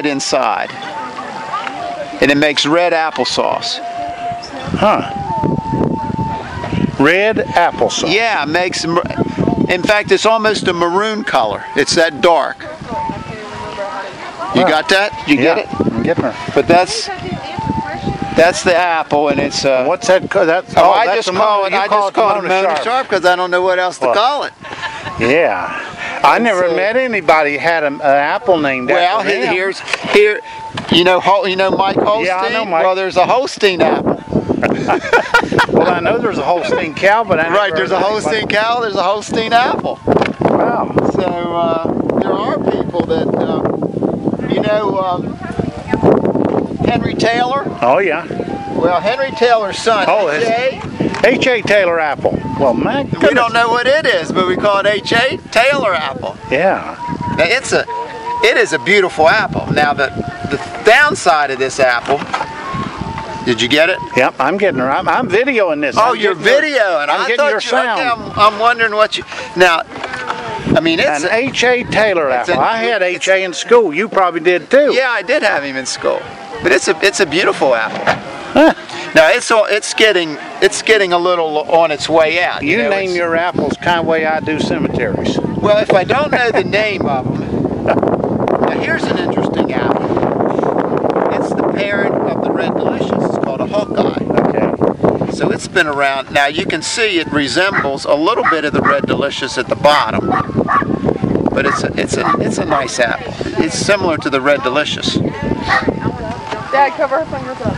inside, and it makes red applesauce. Huh. Red applesauce. Yeah, it makes. In fact, it's almost a maroon color. It's that dark. You got that? You get it? I'm getting her. But that's the apple, and it's. What's that? That's, I just call it Mona Sharp because I don't know what else to call it. Yeah. I never met anybody who had an apple named after him. Here, you know Mike Holstein? Yeah, I know Mike. Well, there's a Holstein apple. Well, I know there's a Holstein cow, but I right, there's a Holstein cow, there's a Holstein apple. Wow. So there are people that, Henry Taylor? Oh, yeah. Well, Henry Taylor's son, H.A. Taylor apple. Well, my goodness. We don't know what it is, but we call it H.A. Taylor apple. Yeah. Now, it is a beautiful apple. Now, the downside of this apple, did you get it? Yep, I'm getting her. I'm videoing this. Oh, you're videoing. I'm getting your sound. Okay, I'm wondering what you... Now, I mean, it's an H.A. Taylor apple. I had H.A. in school. You probably did too. Yeah, I did have him in school. But it's a beautiful apple. Huh. Now it's getting a little on its way out. You name your apples kind of way I do cemeteries. Well, if I don't know the name of them, now here's an interesting apple. It's the parent of the Red Delicious. It's called a Hawkeye. Okay. So it's been around. Now you can see it resembles a little bit of the Red Delicious at the bottom, but it's a nice apple. It's similar to the Red Delicious. Dad, cover her fingers up.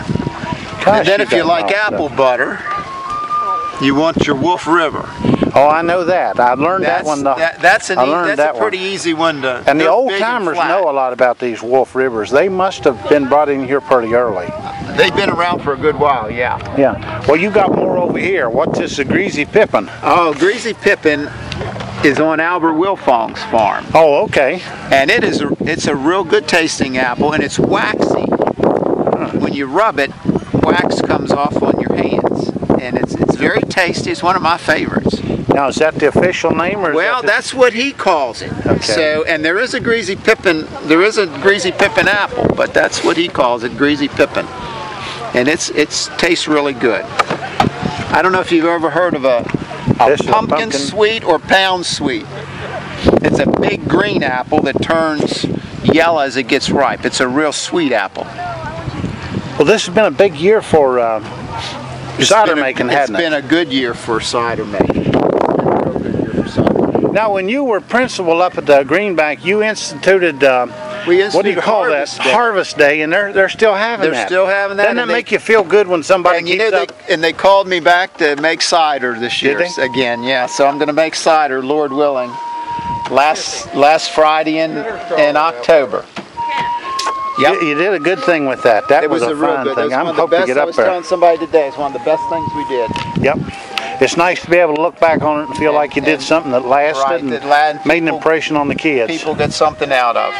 And then if you like apple butter, you want your Wolf River. Oh, I know that. I learned that one. That's a pretty easy one to. And the old timers know a lot about these Wolf Rivers. They must have been brought in here pretty early. They've been around for a good while, yeah. Yeah. Well, you got more over here. What's this, a Greasy Pippin? Oh, Greasy Pippin is on Albert Wilfong's farm. Oh, okay. And it's a real good tasting apple, and it's waxy. When you rub it, wax comes off on your hands, and it's very tasty. It's one of my favorites. Now, is that the official name, or? Well, that's what he calls it. Okay. So, and there is a Greasy Pippin. There is a Greasy Pippin apple, but that's what he calls it, Greasy Pippin, and it tastes really good. I don't know if you've ever heard of a pumpkin sweet or pound sweet. It's a big green apple that turns yellow as it gets ripe. It's a real sweet apple. Well, this has been a big year for cider making, hasn't it? It's been a good year for cider making. Now, when you were principal up at the Green Bank, you instituted, what do you call that? Harvest Day, and they're still having that. They're still having that. Doesn't that make you feel good when somebody keeps up? And they called me back to make cider this year again. Yeah, so I'm going to make cider, Lord willing, last Friday in October. Yep. You did a good thing with that. That was a real fun good thing. I'm hoping to get up there. I was telling somebody today, it's one of the best things we did. Yep. It's nice to be able to look back on it and feel like you did something that lasted and made an impression on the kids. People get something out of.